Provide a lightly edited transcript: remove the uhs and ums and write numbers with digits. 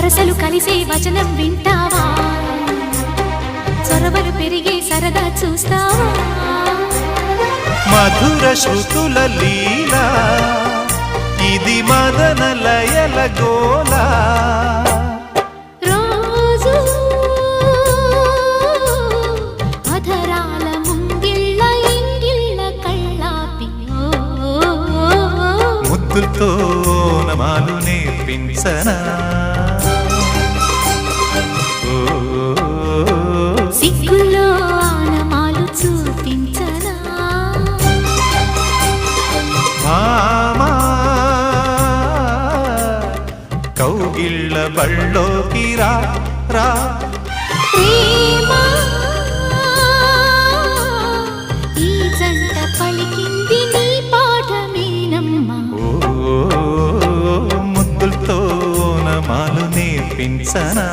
వరసలు కలిసే వచనం వింటావా చొరవలు పెరిగే సరదా చూస్తావా మధుర శృతుల లీలా ఇది మదన లయల గోలా రోజు అధరాల ముంగిళ్ళ ఇంగిళ్ళ కళ్ళాపి ముద్దులతో నమాలు నేర్పించనా సిగ్గుల్లో ఆనమాలు చూపించనా మామా కౌగిళ్ళ బళ్ళోకి రా రా ప్రేమ ఈ జంట పలికింది నీ పాఠమేనమ్మా ముద్దులతో నమాలు నేర్పించనా